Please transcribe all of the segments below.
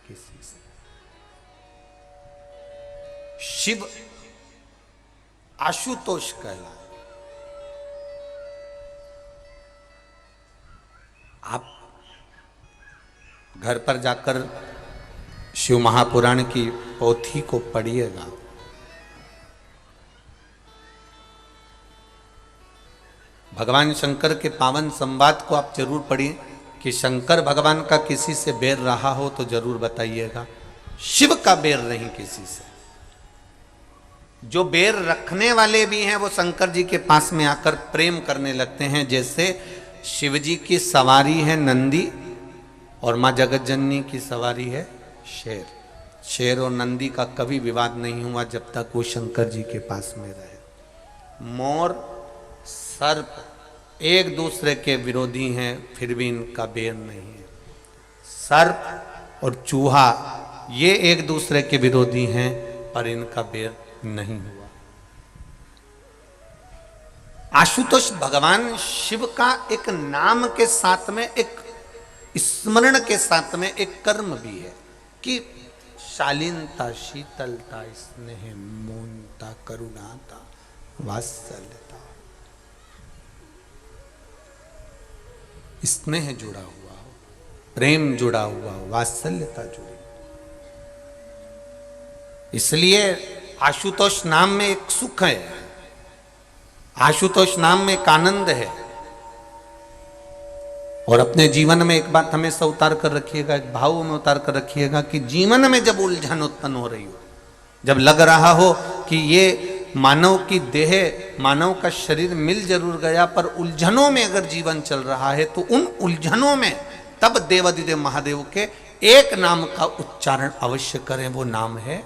किसी से। शिव आशुतोष कहलाए। आप घर पर जाकर शिव महापुराण की पोथी को पढ़िएगा। भगवान शंकर के पावन संवाद को आप जरूर पढ़िए कि शंकर भगवान का किसी से बैर रहा हो तो जरूर बताइएगा। शिव का बैर नहीं किसी से। जो बैर रखने वाले भी हैं वो शंकर जी के पास में आकर प्रेम करने लगते हैं। जैसे शिव जी की सवारी है नंदी और मां जगत जननी की सवारी है शेर। शेर और नंदी का कभी विवाद नहीं हुआ जब तक वो शंकर जी के पास में रहे। मोर सर्प एक दूसरे के विरोधी हैं, फिर भी इनका बैर नहीं है। सर्प और चूहा ये एक दूसरे के विरोधी हैं, पर इनका बैर नहीं हुआ। आशुतोष भगवान शिव का एक नाम के साथ में, एक स्मरण के साथ में एक कर्म भी है कि शालीनता, शीतलता, स्नेह, मौनता, करुणाता, वात्सल्यता, स्नेह जुड़ा हुआ हो, प्रेम जुड़ा हुआ हो, वात्सल्यता जुड़ी। इसलिए आशुतोष नाम में एक सुख है, आशुतोष नाम में एक आनंद है। और अपने जीवन में एक बात हमेशा उतार कर रखिएगा, एक भाव में उतार कर रखिएगा कि जीवन में जब उलझन उत्पन्न हो रही हो, जब लग रहा हो कि ये मानव की देह, मानव का शरीर मिल जरूर गया, पर उलझनों में अगर जीवन चल रहा है, तो उन उलझनों में तब देवाधिदेव महादेव के एक नाम का उच्चारण अवश्य करें। वो नाम है,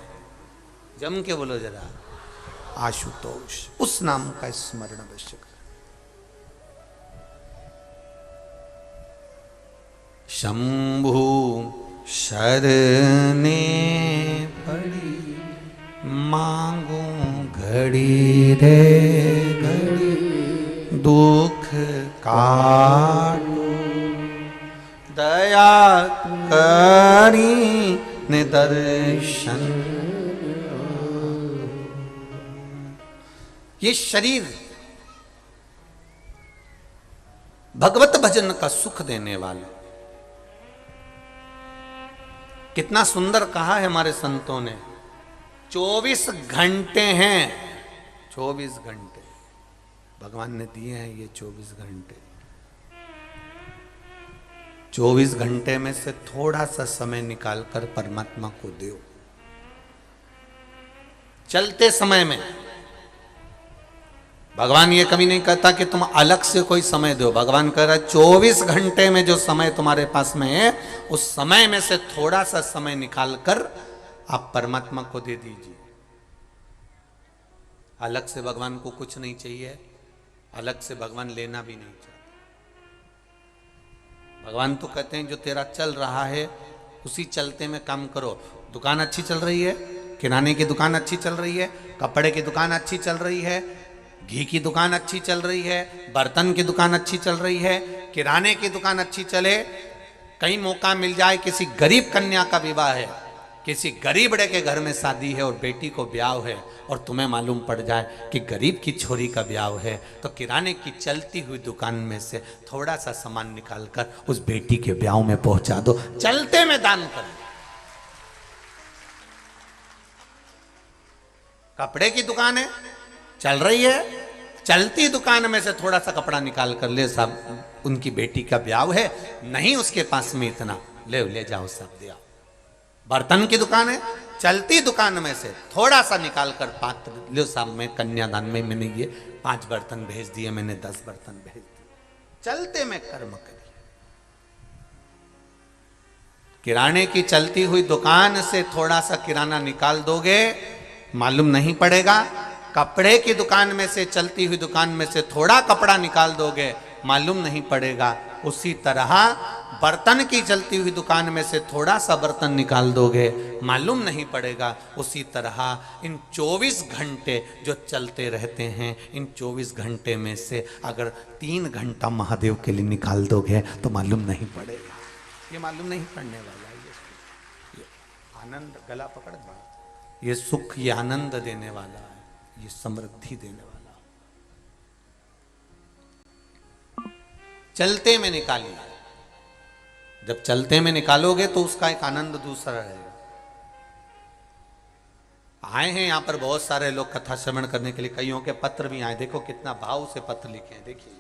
जम के बोलो जरा, आशुतोष। उस नाम का स्मरण अवश्य करें। शंभु शरणे पड़ी मांगू घड़ी रे घड़ी, दुख काटो दया करी निदर्शन। ये शरीर भगवत भजन का सुख देने वाला। कितना सुंदर कहा है हमारे संतों ने, 24 घंटे हैं, 24 घंटे भगवान ने दिए हैं। ये 24 घंटे, 24 घंटे में से थोड़ा सा समय निकालकर परमात्मा को दो। चलते समय में भगवान ये कभी नहीं कहता कि तुम अलग से कोई समय दो। भगवान कह रहा है 24 घंटे में जो समय तुम्हारे पास में है, उस समय में से थोड़ा सा समय निकालकर आप परमात्मा को दे दीजिए। अलग से भगवान को कुछ नहीं चाहिए, अलग से भगवान लेना भी नहीं चाहते। भगवान तो कहते हैं जो तेरा चल रहा है उसी चलते में काम करो। दुकान अच्छी चल रही है, किराने की दुकान अच्छी चल रही है, कपड़े की दुकान अच्छी चल रही है, घी की दुकान अच्छी चल रही है, बर्तन की दुकान अच्छी चल रही है, किराने की दुकान अच्छी चले। कहीं मौका मिल जाए, किसी गरीब कन्या का विवाह है, किसी गरीब बड़े के घर में शादी है और बेटी को ब्याह है, और तुम्हें मालूम पड़ जाए कि गरीब की छोरी का ब्याह है, तो किराने की चलती हुई दुकान में से थोड़ा सा सामान निकालकर उस बेटी के ब्याह में पहुंचा दो। चलते में दान कर। कपड़े की दुकान है, चल रही है, चलती दुकान में से थोड़ा सा कपड़ा निकाल कर ले साहब, उनकी बेटी का ब्याह है, नहीं उसके पास में इतना, ले जाओ सब दिया। बर्तन की दुकान है, चलती दुकान में से थोड़ा सा निकाल कर पात्र लो साहब, मैं कन्यादान में मैंने ये 5 बर्तन भेज दिए, मैंने 10 बर्तन भेज दिए। चलते में कर्म करिए। किराने की चलती हुई दुकान से थोड़ा सा किराना निकाल दोगे, मालूम नहीं पड़ेगा। कपड़े की दुकान में से, चलती हुई दुकान में से थोड़ा कपड़ा निकाल दोगे, मालूम नहीं पड़ेगा। उसी तरह बर्तन की चलती हुई दुकान में से थोड़ा सा बर्तन निकाल दोगे, मालूम नहीं पड़ेगा। उसी तरह इन 24 घंटे जो चलते रहते हैं, इन 24 घंटे में से अगर 3 घंटा महादेव के लिए निकाल दोगे तो मालूम नहीं पड़ेगा। ये मालूम नहीं पड़ने वाला है। आनंद, गला पकड़ दो, ये सुख, ये आनंद देने वाला है, ये समृद्धि देने वाला। चलते में निकालिए, जब चलते में निकालोगे तो उसका एक आनंद दूसरा रहेगा। आए हैं यहाँ पर बहुत सारे लोग कथा श्रवण करने के लिए, कईयों के पत्र भी आए, देखो कितना भाव से पत्र लिखे हैं, देखिए।